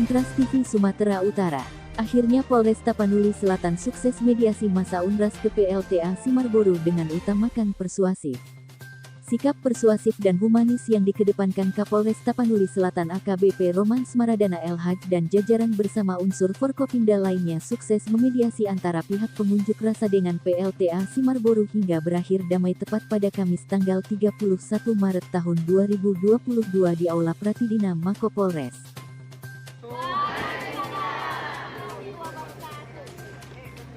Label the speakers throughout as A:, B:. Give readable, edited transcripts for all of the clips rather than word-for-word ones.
A: Kontras TV Sumatera Utara. Akhirnya Polres Tapanuli Selatan sukses mediasi masa Unras ke PLTA Simarboru dengan utamakan persuasif. Sikap persuasif dan humanis yang dikedepankan Kapolres Tapanuli Selatan AKBP Roman Smaradana LH dan jajaran bersama unsur Forkopimda lainnya sukses memediasi antara pihak pengunjuk rasa dengan PLTA Simarboru hingga berakhir damai tepat pada Kamis tanggal 31 Maret tahun 2022 di Aula Pratidina Mako Polres.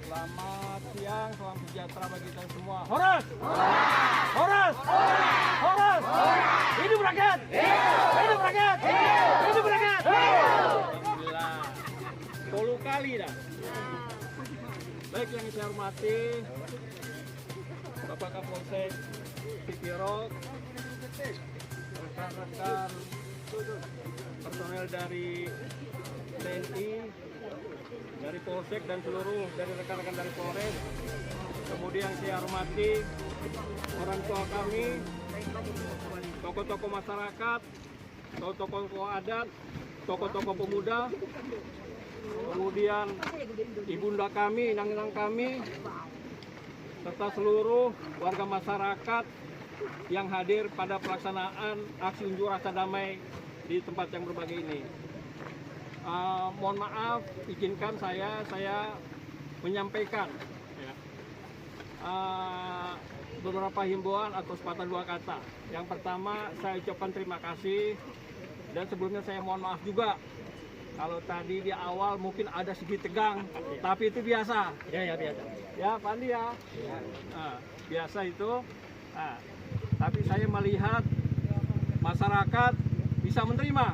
B: Selamat siang, salam sejahtera bagi kita semua. Horas! Horas! Horas! Hidup rakyat! Hidup rakyat! Hidup rakyat! Alhamdulillah. 10 kali dah. Baik yang saya hormati, Bapak Kapolsek Sipirok, rekan-rekan personel dari TNI, dari Polsek dan seluruh dari rekan-rekan dari Polres. Kemudian saya hormati orang tua kami, tokoh-tokoh masyarakat, tokoh-tokoh adat, tokoh-tokoh pemuda, kemudian ibunda kami, inang-inang kami, serta seluruh warga masyarakat yang hadir pada pelaksanaan aksi unjuk rasa damai di tempat yang berbahagia ini. Mohon maaf, izinkan saya menyampaikan beberapa himbauan atau sepatah dua kata. Yang pertama, saya ucapkan terima kasih dan sebelumnya saya mohon maaf juga kalau tadi di awal mungkin ada sedikit tegang, tapi itu biasa. Ya biasa. Ya Pak Andi ya. Biasa itu. Tapi saya melihat masyarakat bisa menerima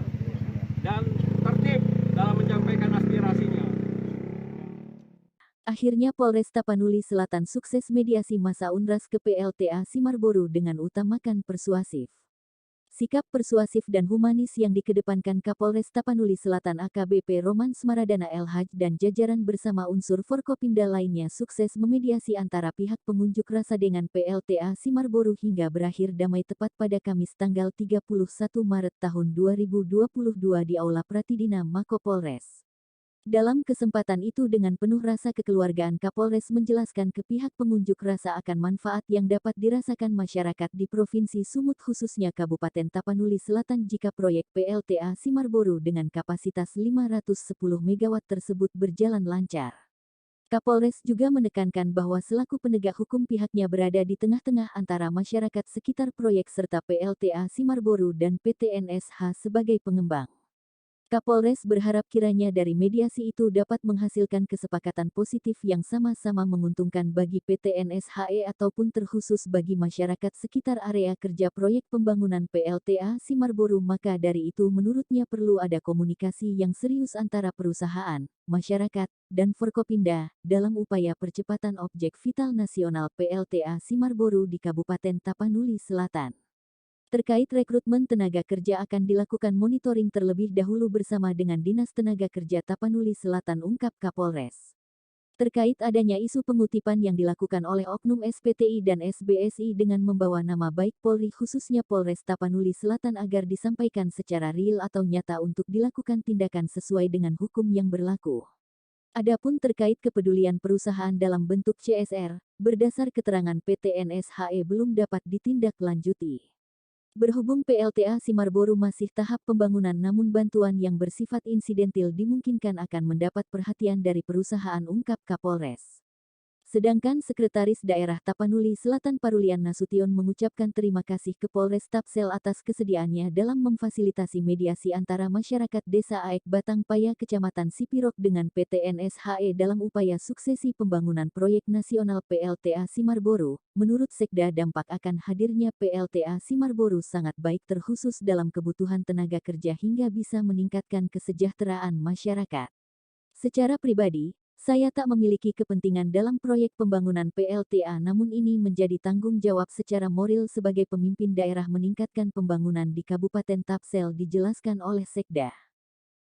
B: dan tertib dalam menyampaikan aspirasinya.
A: Akhirnya Polres Tapanuli Selatan sukses mediasi masa Unras ke PLTA Simarboru dengan utamakan persuasif. Sikap persuasif dan humanis yang dikedepankan Kapolres Tapanuli Selatan AKBP Roman Smaradana LH dan jajaran bersama unsur Forkopimda lainnya sukses memediasi antara pihak pengunjuk rasa dengan PLTA Simarboru hingga berakhir damai tepat pada Kamis tanggal 31 Maret tahun 2022 di Aula Pratidina Mako Polres. Dalam kesempatan itu dengan penuh rasa kekeluargaan Kapolres menjelaskan ke pihak pengunjuk rasa akan manfaat yang dapat dirasakan masyarakat di Provinsi Sumut khususnya Kabupaten Tapanuli Selatan jika proyek PLTA Simarboru dengan kapasitas 510 MW tersebut berjalan lancar. Kapolres juga menekankan bahwa selaku penegak hukum pihaknya berada di tengah-tengah antara masyarakat sekitar proyek serta PLTA Simarboru dan PT NSH sebagai pengembang. Kapolres berharap kiranya dari mediasi itu dapat menghasilkan kesepakatan positif yang sama-sama menguntungkan bagi PT NSHE ataupun terkhusus bagi masyarakat sekitar area kerja proyek pembangunan PLTA Simarboru. Maka dari itu menurutnya perlu ada komunikasi yang serius antara perusahaan, masyarakat, dan Forkopimda dalam upaya percepatan objek vital nasional PLTA Simarboru di Kabupaten Tapanuli Selatan. Terkait rekrutmen tenaga kerja akan dilakukan monitoring terlebih dahulu bersama dengan Dinas Tenaga Kerja Tapanuli Selatan, ungkap Kapolres. Terkait adanya isu pengutipan yang dilakukan oleh oknum SPTI dan SBSI dengan membawa nama baik Polri khususnya Polres Tapanuli Selatan agar disampaikan secara real atau nyata untuk dilakukan tindakan sesuai dengan hukum yang berlaku. Adapun terkait kepedulian perusahaan dalam bentuk CSR, berdasar keterangan PT NSHE belum dapat ditindaklanjuti. Berhubung PLTA Simarboru masih tahap pembangunan namun bantuan yang bersifat insidentil dimungkinkan akan mendapat perhatian dari perusahaan, ungkap Kapolres. Sedangkan Sekretaris Daerah Tapanuli Selatan Parulian Nasution mengucapkan terima kasih ke Polres Tapsel atas kesediaannya dalam memfasilitasi mediasi antara masyarakat Desa Aek Batang Paya Kecamatan Sipirok dengan PT NSHE dalam upaya suksesi pembangunan proyek nasional PLTA Simarboru. Menurut Sekda, dampak akan hadirnya PLTA Simarboru sangat baik terkhusus dalam kebutuhan tenaga kerja hingga bisa meningkatkan kesejahteraan masyarakat. Secara pribadi, saya tak memiliki kepentingan dalam proyek pembangunan PLTA namun ini menjadi tanggung jawab secara moral sebagai pemimpin daerah meningkatkan pembangunan di Kabupaten Tapsel, dijelaskan oleh Sekda.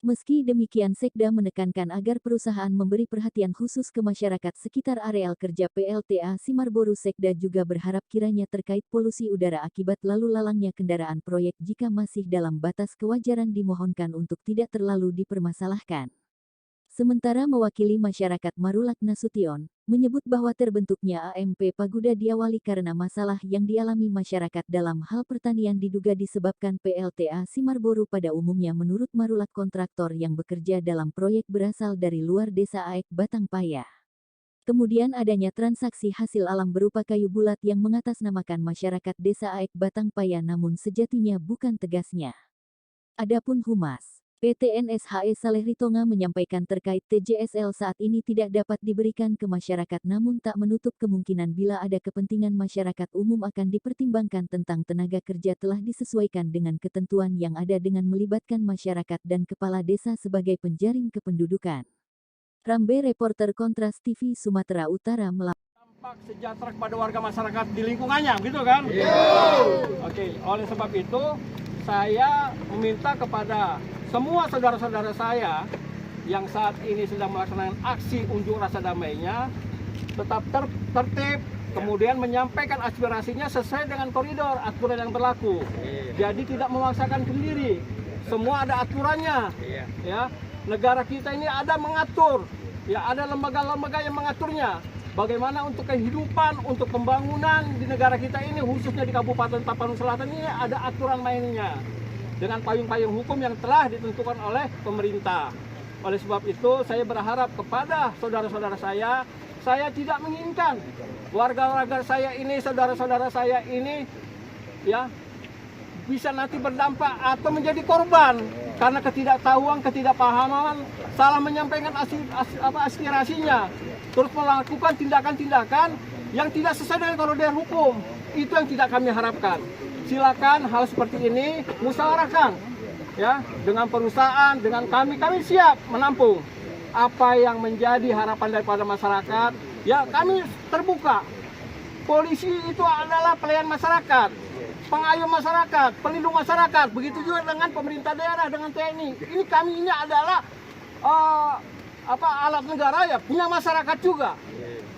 A: Meski demikian, Sekda menekankan agar perusahaan memberi perhatian khusus ke masyarakat sekitar areal kerja PLTA Simarboru. Sekda juga berharap kiranya terkait polusi udara akibat lalu lalangnya kendaraan proyek jika masih dalam batas kewajaran dimohonkan untuk tidak terlalu dipermasalahkan. Sementara mewakili masyarakat, Marulak Nasution menyebut bahwa terbentuknya AMP Paguda diawali karena masalah yang dialami masyarakat dalam hal pertanian diduga disebabkan PLTA Simarboru. Pada umumnya menurut Marulak, kontraktor yang bekerja dalam proyek berasal dari luar desa Aek Batang Paya. Kemudian adanya transaksi hasil alam berupa kayu bulat yang mengatasnamakan masyarakat desa Aek Batang Paya, namun sejatinya bukan, tegasnya. Adapun Humas PT NSHE Saleh Ritonga menyampaikan terkait TJSL saat ini tidak dapat diberikan ke masyarakat, namun tak menutup kemungkinan bila ada kepentingan masyarakat umum akan dipertimbangkan. Tentang tenaga kerja telah disesuaikan dengan ketentuan yang ada dengan melibatkan masyarakat dan kepala desa sebagai penjaring kependudukan. Rambe, reporter Kontras TV Sumatera Utara
B: dampak sejahtera kepada warga masyarakat di lingkungannya, gitu kan? Oke, oleh sebab itu saya meminta kepada semua saudara-saudara saya yang saat ini sedang melaksanakan aksi unjuk rasa damainya tetap tertib, kemudian menyampaikan aspirasinya sesuai dengan koridor aturan yang berlaku. Jadi tidak memaksakan sendiri. Semua ada aturannya. Ya, negara kita ini ada mengatur. Ya, ada lembaga-lembaga yang mengaturnya. Bagaimana untuk kehidupan, untuk pembangunan di negara kita ini, khususnya di Kabupaten Tapanuli Selatan ini ada aturan mainnya. Dengan payung-payung hukum yang telah ditentukan oleh pemerintah. Oleh sebab itu, saya berharap kepada saudara-saudara saya tidak menginginkan warga-warga saya ini, saudara-saudara saya ini, ya, bisa nanti berdampak atau menjadi korban karena ketidaktahuan, ketidakpahaman, salah menyampaikan aspirasinya, terus melakukan tindakan-tindakan yang tidak sesuai dengan koridor hukum. Itu yang tidak kami harapkan. Silakan hal seperti ini musyawarahkan, ya, dengan perusahaan, dengan kami siap menampung apa yang menjadi harapan daripada masyarakat. Ya, kami terbuka. Polisi itu adalah pelayan masyarakat, pengayom masyarakat, pelindung masyarakat. Begitu juga dengan pemerintah daerah, dengan TNI. Kami ini adalah alat negara, ya, punya masyarakat juga.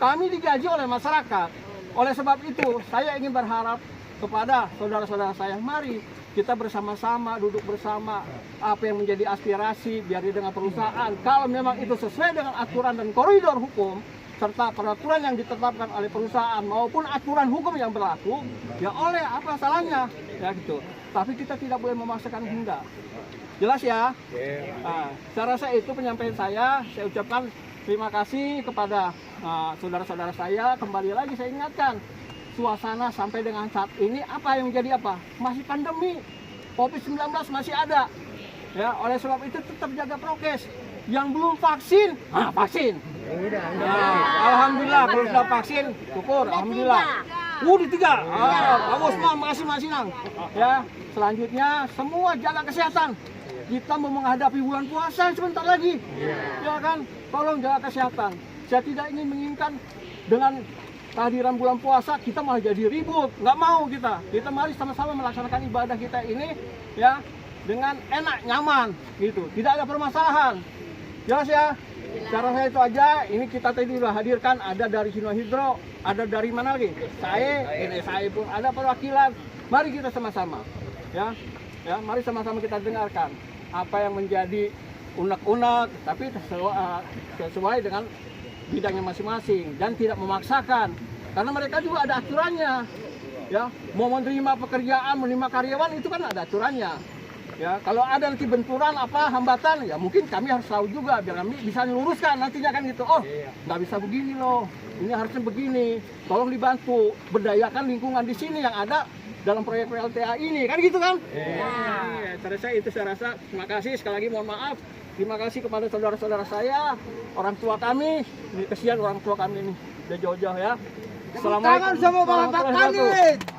B: Kami digaji oleh masyarakat. Oleh sebab itu, saya ingin berharap kepada saudara-saudara saya, mari kita bersama-sama, duduk bersama, apa yang menjadi aspirasi biar dengan perusahaan. Kalau memang itu sesuai dengan aturan dan koridor hukum, serta peraturan yang ditetapkan oleh perusahaan maupun aturan hukum yang berlaku, ya oleh apa salahnya, ya gitu. Tapi kita tidak boleh memaksakan kehendak. Jelas ya? Nah, saya rasa itu penyampaian saya ucapkan terima kasih kepada saudara-saudara saya. Kembali lagi saya ingatkan, suasana sampai dengan saat ini apa yang menjadi apa? Masih pandemi, COVID-19 masih ada. Ya, oleh sebab itu tetap jaga prokes. Yang belum vaksin, vaksin. Alhamdulillah, kalau sudah vaksin, syukur, alhamdulillah. Di 3. Bagus, makasih Nang. Ya, selanjutnya semua jaga kesehatan. Kita mau menghadapi bulan puasa sebentar lagi. Ya kan? Tolong jaga kesehatan. Saya tidak ingin menginginkan dengan kehadiran bulan puasa kita malah jadi ribut, nggak mau kita mari sama-sama melaksanakan ibadah kita ini, ya, dengan enak, nyaman, gitu, tidak ada permasalahan. Jelas ya? Cara saya itu aja. Ini kita tadi sudah hadirkan, ada dari Sino Hidro, ada dari mana lagi? Saya pun ada perwakilan. Mari kita sama-sama, ya, mari sama-sama kita dengarkan apa yang menjadi unek-unek, tapi sesuai dengan bidangnya masing-masing dan tidak memaksakan, karena mereka juga ada aturannya, ya, mau menerima pekerjaan, menerima karyawan itu kan ada aturannya, ya. Kalau ada nanti benturan hambatan, ya mungkin kami harus tahu juga biar kami bisa meluruskan nantinya kan gitu. Nggak bisa begini loh, ini harusnya begini, tolong dibantu, berdayakan lingkungan di sini yang ada dalam proyek PLTA ini, kan gitu kan? Saya rasa terima kasih sekali lagi, mohon maaf. Terima kasih kepada saudara-saudara saya, orang tua kami. Ini kesian orang tua kami ini, udah jauh-jauh ya. Assalamualaikum warahmatullahi wabarakatuh.